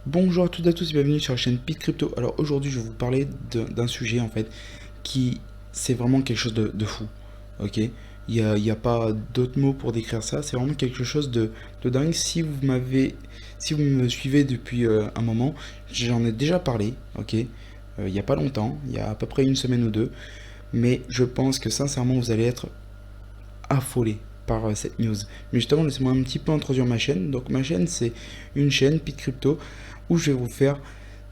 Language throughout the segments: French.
Bonjour à toutes et à tous et bienvenue sur la chaîne Pete Crypto. Alors aujourd'hui je vais vous parler d'un sujet en fait qui c'est vraiment quelque chose de fou. Ok, il y a pas d'autres mots pour décrire ça, c'est vraiment quelque chose de dingue. Si vous me suivez depuis un moment, j'en ai déjà parlé, ok, il n'y a pas longtemps, il y a à peu près une semaine ou deux, mais je pense que sincèrement vous allez être affolé par cette news. Mais justement, laissez-moi un petit peu introduire ma chaîne. Donc ma chaîne, c'est une chaîne Pete Crypto où je vais vous faire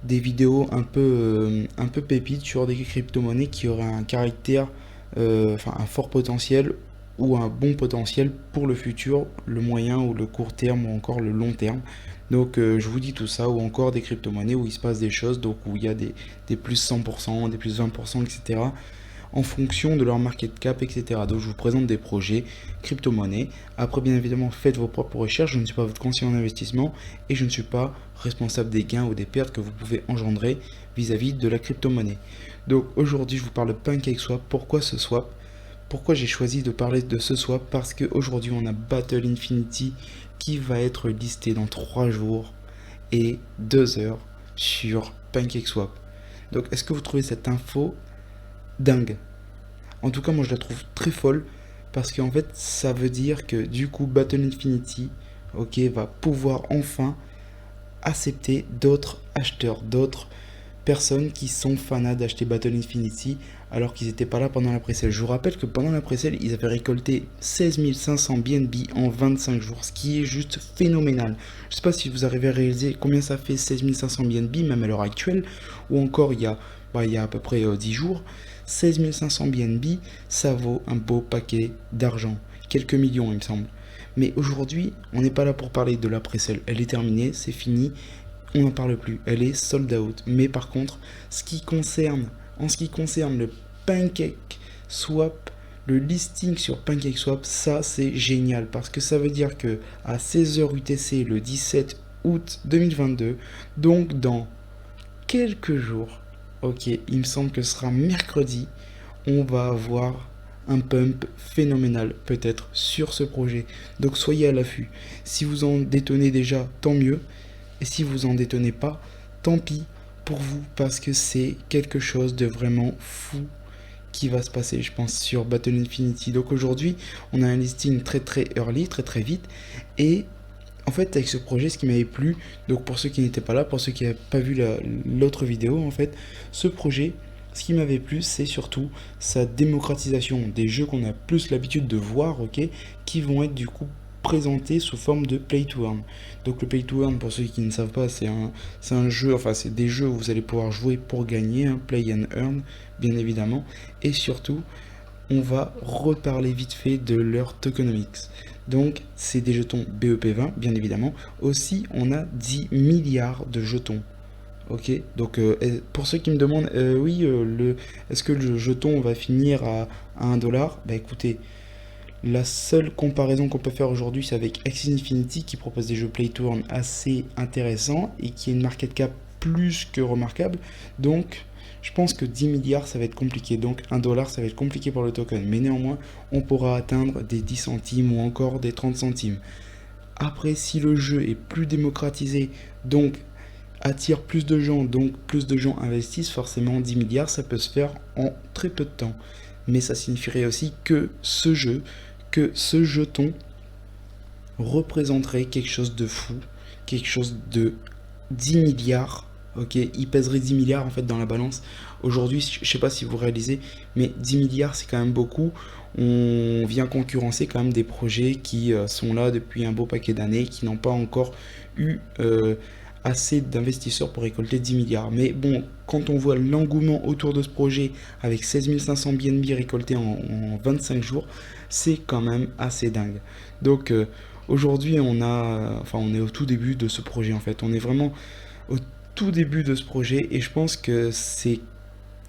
des vidéos un peu pépites sur des crypto-monnaies qui auraient un caractère, enfin un fort potentiel ou un bon potentiel pour le futur, le moyen ou le court terme ou encore le long terme. Donc je vous dis tout ça, ou encore des crypto-monnaies où il se passe des choses, donc où il y a des plus 100%, des plus 20%, etc. en fonction de leur market cap, etc. Donc je vous présente des projets crypto-monnaies. Après, bien évidemment, faites vos propres recherches. Je ne suis pas votre conseiller en investissement et je ne suis pas responsable des gains ou des pertes que vous pouvez engendrer vis-à-vis de la crypto-monnaie. Donc aujourd'hui, je vous parle de PancakeSwap. Pourquoi ce swap? Pourquoi j'ai choisi de parler de ce swap? Parce qu'aujourd'hui, on a Battle Infinity qui va être listé dans 3 jours et 2 heures sur PancakeSwap. Donc, est-ce que vous trouvez cette info dingue? En tout cas, moi je la trouve très folle parce qu'en fait, ça veut dire que du coup, Battle Infinity, ok, va pouvoir enfin accepter d'autres acheteurs, d'autres personnes qui sont fanas d'acheter Battle Infinity alors qu'ils n'étaient pas là pendant la précelle. Je vous rappelle que pendant la précelle, ils avaient récolté 16 500 BNB en 25 jours, ce qui est juste phénoménal. Je ne sais pas si vous arrivez à réaliser combien ça fait 16 500 BNB, même à l'heure actuelle, ou encore il y a à peu près 10 jours. 16 500 BNB, ça vaut un beau paquet d'argent. Quelques millions, il me semble. Mais aujourd'hui, on n'est pas là pour parler de la précelle. Elle est terminée, c'est fini, on n'en parle plus, elle est sold out. Mais par contre, en ce qui concerne le Pancake Swap, le listing sur Pancake Swap, ça c'est génial parce que ça veut dire que à 16h UTC le 17 août 2022, donc dans quelques jours, ok, il me semble que ce sera mercredi, on va avoir un pump phénoménal peut-être sur ce projet. Donc soyez à l'affût. Si vous en détenez déjà, tant mieux. Et si vous en détenez pas, tant pis pour vous parce que c'est quelque chose de vraiment fou qui va se passer, je pense, sur Battle Infinity. Donc aujourd'hui, on a un listing très très early, très très vite. Et en fait, avec ce projet, ce qui m'avait plu, donc pour ceux qui n'étaient pas là, pour ceux qui n'avaient pas vu l'autre vidéo, en fait, ce projet, ce qui m'avait plu, c'est surtout sa démocratisation des jeux qu'on a plus l'habitude de voir, ok, qui vont être du coup présentés sous forme de play to earn. Donc le play to earn, pour ceux qui ne savent pas, c'est un jeu, enfin c'est des jeux où vous allez pouvoir jouer pour gagner, hein, play and earn, bien évidemment, et surtout, on va reparler vite fait de leur tokenomics. Donc, c'est des jetons BEP20, bien évidemment. Aussi, on a 10 milliards de jetons. Ok, donc pour ceux qui me demandent, oui, est-ce que le jeton va finir à 1 dollar? Bah écoutez, la seule comparaison qu'on peut faire aujourd'hui, c'est avec Axie Infinity qui propose des jeux play to earn assez intéressants et qui a une market cap plus que remarquable. Donc, je pense que 10 milliards, ça va être compliqué. Donc, 1 dollar, ça va être compliqué pour le token. Mais néanmoins, on pourra atteindre des 10 centimes ou encore des 30 centimes. Après, si le jeu est plus démocratisé, donc attire plus de gens, donc plus de gens investissent, forcément 10 milliards, ça peut se faire en très peu de temps. Mais ça signifierait aussi que ce jeton représenterait quelque chose de fou, quelque chose de 10 milliards. Ok, il pèserait 10 milliards en fait dans la balance. Aujourd'hui, je sais pas si vous réalisez, mais 10 milliards c'est quand même beaucoup. On vient concurrencer quand même des projets qui sont là depuis un beau paquet d'années, qui n'ont pas encore eu assez d'investisseurs pour récolter 10 milliards. Mais bon, quand on voit l'engouement autour de ce projet avec 16 500 BNB récoltés en 25 jours, c'est quand même assez dingue. Donc aujourd'hui, on est au tout début de ce projet en fait. On est vraiment au tout début de ce projet et je pense que c'est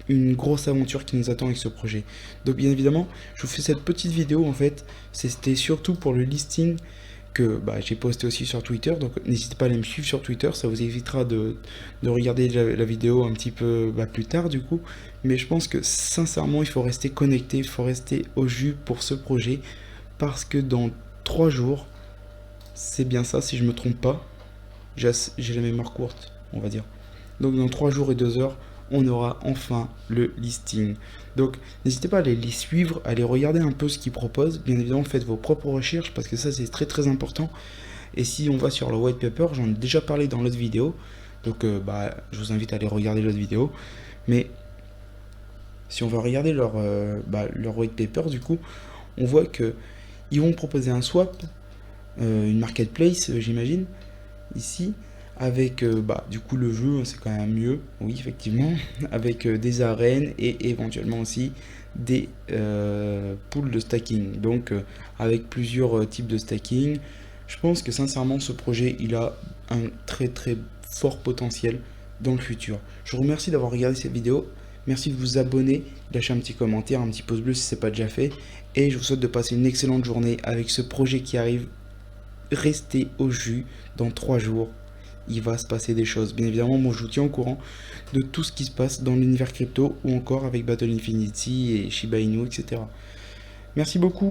une grosse aventure qui nous attend avec ce projet. Donc bien évidemment, je vous fais cette petite vidéo en fait, c'était surtout pour le listing que j'ai posté aussi sur Twitter, donc n'hésitez pas à aller me suivre sur Twitter, ça vous évitera de regarder la vidéo un petit peu plus tard du coup, mais je pense que sincèrement il faut rester connecté, il faut rester au jus pour ce projet, parce que dans 3 jours, c'est bien ça si je me trompe pas, j'ai la mémoire courte, on va dire. Donc dans 3 jours et 2 heures, on aura enfin le listing. Donc n'hésitez pas à les suivre, à les regarder un peu ce qu'ils proposent. Bien évidemment, faites vos propres recherches parce que ça c'est très très important. Et si on va sur le white paper, j'en ai déjà parlé dans l'autre vidéo. Donc je vous invite à aller regarder l'autre vidéo. Mais si on va regarder leur white paper, du coup, on voit que ils vont proposer un swap, une marketplace, j'imagine, ici, avec du coup le jeu, c'est quand même mieux, oui, effectivement, avec des arènes et éventuellement aussi des pools de stacking. Donc, avec plusieurs types de stacking. Je pense que sincèrement, ce projet, il a un très très fort potentiel dans le futur. Je vous remercie d'avoir regardé cette vidéo. Merci de vous abonner, lâcher un petit commentaire, un petit pouce bleu si ce n'est pas déjà fait. Et je vous souhaite de passer une excellente journée avec ce projet qui arrive. Restez au jus, dans 3 jours, il va se passer des choses. Bien évidemment, moi je vous tiens au courant de tout ce qui se passe dans l'univers crypto ou encore avec Battle Infinity et Shiba Inu, etc. Merci beaucoup.